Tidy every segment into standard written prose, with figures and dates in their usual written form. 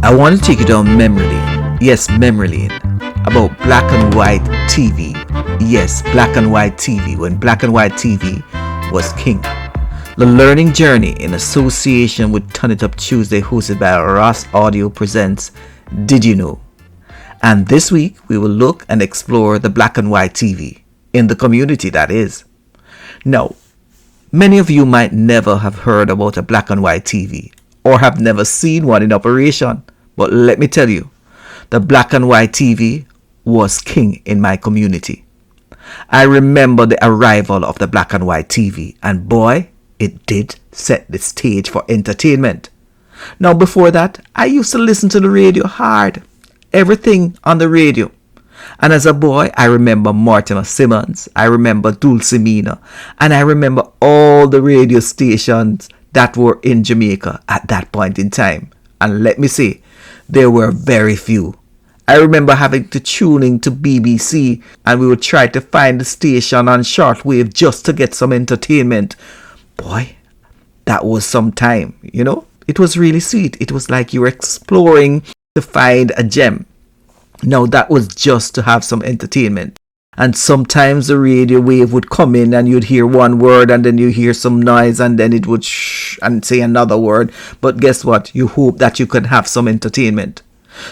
I want to take you down memory lane. Yes, memory lane. About black and white TV. Yes, black and white TV. When black and white TV was king. The Learning Journey in association with Turn It Up Tuesday, hosted by Ross Audio, presents Did You Know? And this week we will look and explore the black and white TV in the community, that is. Now, many of you might never have heard about a black and white TV or have never seen one in operation. But let me tell you, the black and white TV was king in my community. I remember the arrival of the black and white TV, and boy, it did set the stage for entertainment. Now, before that, I used to listen to the radio hard. Everything on the radio. And as a boy, I remember Mortimer Simmons, I remember Dulcimina, and I remember all the radio stations that were in Jamaica at that point in time. And let me say, there were very few. I remember having to tune into BBC, and we would try to find the station on shortwave just to get some entertainment. Boy, that was some time, you know. It was really sweet. It was like you were exploring to find a gem. Now, that was just to have some entertainment. And sometimes the radio wave would come in and you'd hear one word and then you hear some noise and then it would shh and say another word. But guess what? You hope that you can have some entertainment.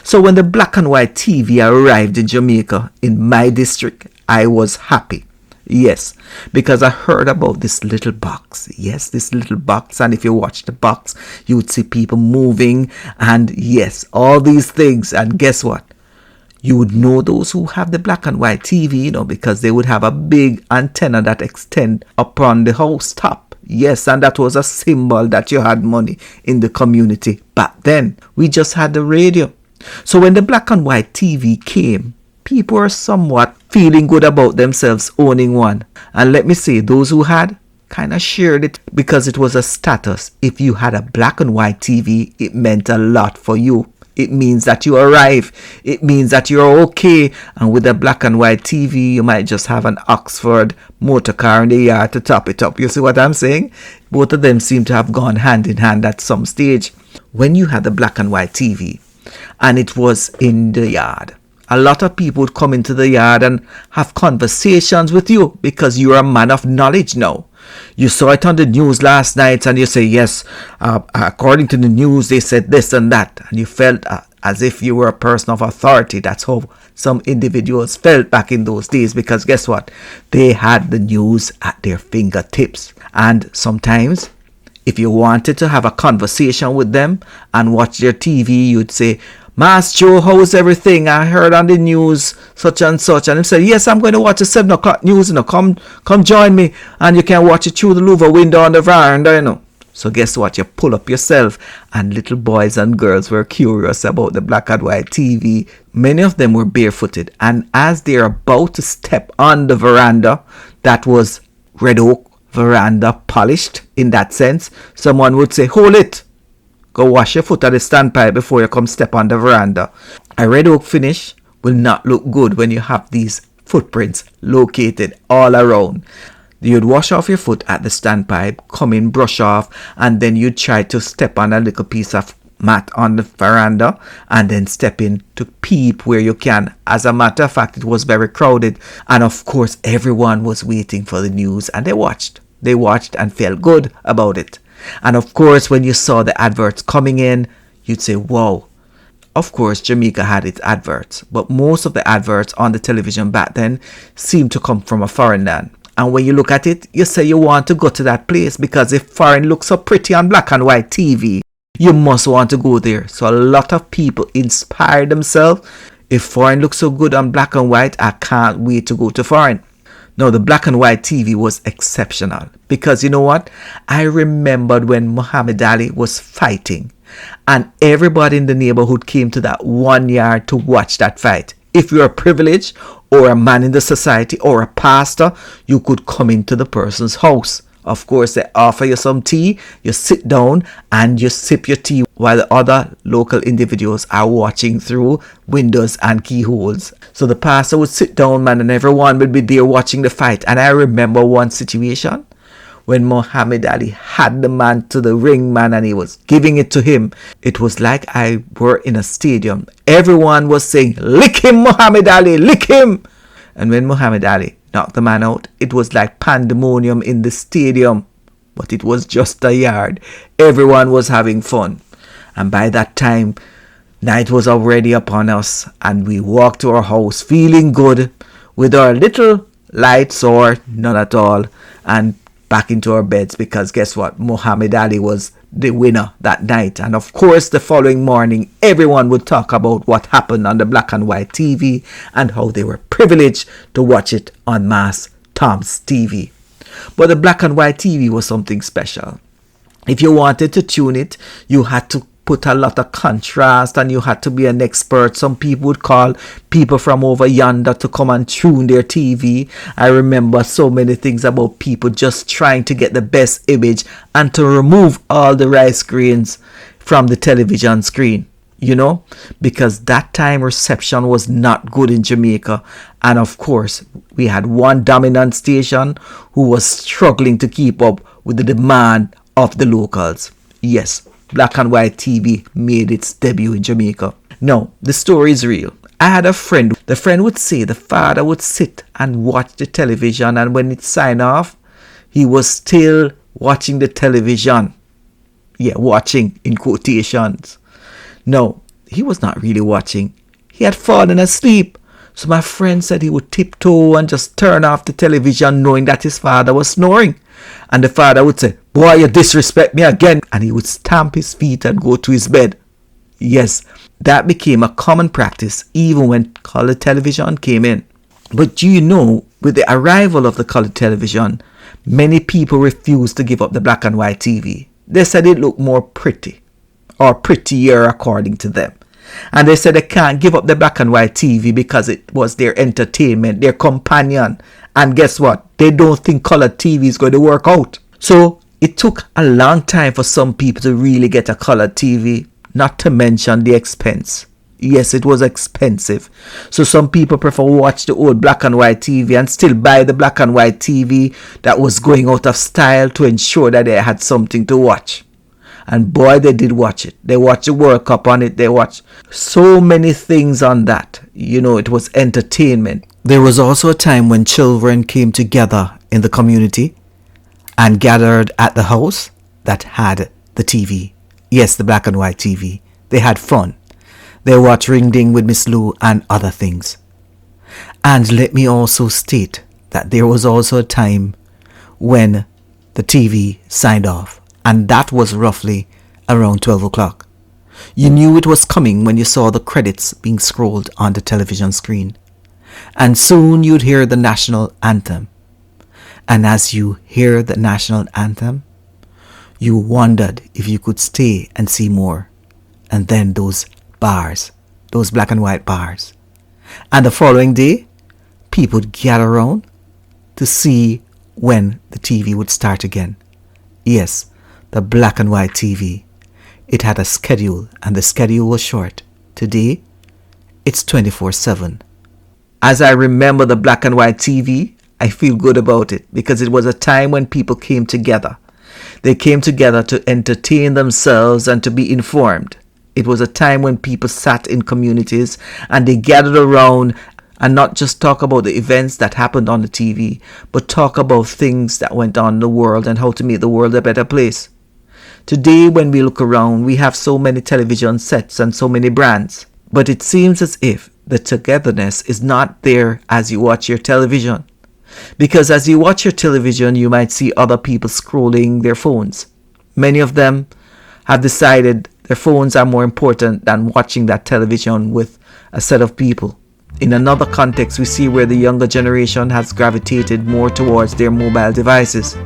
So when the black and white TV arrived in Jamaica, in my district, I was happy. Yes, because I heard about this little box. Yes, this little box. And if you watch the box, you would see people moving. And yes, all these things. And guess what? You would know those who have the black and white TV, you know, because they would have a big antenna that extend upon the house top. Yes, and that was a symbol that you had money in the community. Back then, we just had the radio. So when the black and white TV came, people were somewhat feeling good about themselves owning one. And let me say, those who had kind of shared it because it was a status. If you had a black and white TV, it meant a lot for you. It means that you arrive. It means that you're okay. And with a black and white TV, you might just have an Oxford motor car in the yard to top it up. You see what I'm saying? Both of them seem to have gone hand in hand at some stage. When you had the black and white TV and it was in the yard, a lot of people would come into the yard and have conversations with you because you're a man of knowledge now. You saw it on the news last night and you say, yes, according to the news, they said this and that. And you felt as if you were a person of authority. That's how some individuals felt back in those days because guess what? They had the news at their fingertips. And sometimes if you wanted to have a conversation with them and watch their TV, you'd say, Master Joe, how's everything? I heard on the news such and such. And he said, yes, I'm going to watch the 7 o'clock news. You know, come join me. And you can watch it through the louver window on the veranda, you know. So guess what? You pull up yourself. And little boys and girls were curious about the black and white TV. Many of them were barefooted. And as they're about to step on the veranda, that was red oak veranda, polished in that sense, someone would say, hold it. Go wash your foot at the standpipe before you come step on the veranda. A red oak finish will not look good when you have these footprints located all around. You'd wash off your foot at the standpipe, come in, brush off, and then you'd try to step on a little piece of mat on the veranda and then step in to peep where you can. As a matter of fact, it was very crowded. And of course, everyone was waiting for the news and they watched. They watched and felt good about it. And of course, when you saw the adverts coming in, you'd say, wow. Of course, Jamaica had its adverts, but most of the adverts on the television back then seemed to come from a foreign land. And when you look at it, you say you want to go to that place because if foreign looks so pretty on black and white TV, you must want to go there. So a lot of people inspired themselves. If foreign looks so good on black and white, I can't wait to go to foreign. No, the black and white TV was exceptional because you know what? I remembered when Muhammad Ali was fighting and everybody in the neighborhood came to that 1 yard to watch that fight. If you're privileged or a man in the society or a pastor, you could come into the person's house. Of course, they offer you some tea, you sit down and you sip your tea while the other local individuals are watching through windows and keyholes. So the pastor would sit down, man, and everyone would be there watching the fight. And I remember one situation when Muhammad Ali had the man to the ring, man, and he was giving it to him. It was like I were in a stadium. Everyone was saying, lick him, Muhammad Ali, lick him. And when Muhammad Ali knocked the man out, it was like pandemonium in the stadium. But it was just a yard. Everyone was having fun. And by that time, night was already upon us, and we walked to our house feeling good with our little lights or none at all, and back into our beds, because guess what? Muhammad Ali was the winner that night. And of course, the following morning, everyone would talk about what happened on the black and white TV and how they were privileged to watch it on Mass Tom's TV. But the black and white TV was something special. If you wanted to tune it, you had to put a lot of contrast, and you had to be an expert. Some people would call people from over yonder to come and tune their TV. I remember so many things about people just trying to get the best image and to remove all the rice grains from the television screen, you know, because that time reception was not good in Jamaica. And of course, we had one dominant station who was struggling to keep up with the demand of the locals. Yes, black and white TV made its debut in Jamaica. Now, the story is real. I had a friend. The friend would say the father would sit and watch the television, and when it signed off, he was still watching the television. Yeah, watching in quotations. No, he was not really watching. He had fallen asleep. So my friend said he would tiptoe and just turn off the television, knowing that his father was snoring. And the father would say, "Boy, you disrespect me again." And he would stamp his feet and go to his bed. Yes, that became a common practice even when color television came in. But do you know, with the arrival of the color television, many people refused to give up the black and white TV. They said it looked more pretty, or prettier according to them. And they said they can't give up the black and white TV because it was their entertainment, their companion. And guess what? They don't think color TV is going to work out. So it took a long time for some people to really get a color TV, not to mention the expense. Yes, it was expensive. So some people prefer watch the old black and white TV and still buy the black and white TV that was going out of style to ensure that they had something to watch. And boy, they did watch it. They watched the World Cup on it. They watched so many things on that. You know, it was entertainment. There was also a time when children came together in the community and gathered at the house that had the TV. Yes, the black and white TV. They had fun. They watched Ring Ding with Miss Lou and other things. And let me also state that there was also a time when the TV signed off. And that was roughly around 12 o'clock. You knew it was coming when you saw the credits being scrolled on the television screen. And soon you'd hear the national anthem. And as you hear the national anthem, you wondered if you could stay and see more. And then those bars, those black and white bars. And the following day, people would gather around to see when the TV would start again. Yes, the black and white TV. It had a schedule, and the schedule was short. Today, it's 24/7. As I remember the black and white TV, I feel good about it because it was a time when people came together. They came together to entertain themselves and to be informed. It was a time when people sat in communities and they gathered around and not just talk about the events that happened on the TV, but talk about things that went on in the world and how to make the world a better place. Today, when we look around, we have so many television sets and so many brands. But it seems as if the togetherness is not there as you watch your television. Because as you watch your television, you might see other people scrolling their phones. Many of them have decided their phones are more important than watching that television with a set of people. In another context, we see where the younger generation has gravitated more towards their mobile devices.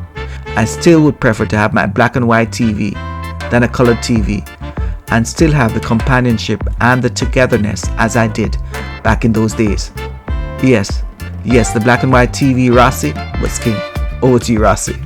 I still would prefer to have my black and white TV than a colored TV and still have the companionship and the togetherness as I did back in those days. Yes, the black and white TV Rossi was king. Over to you, Rossi.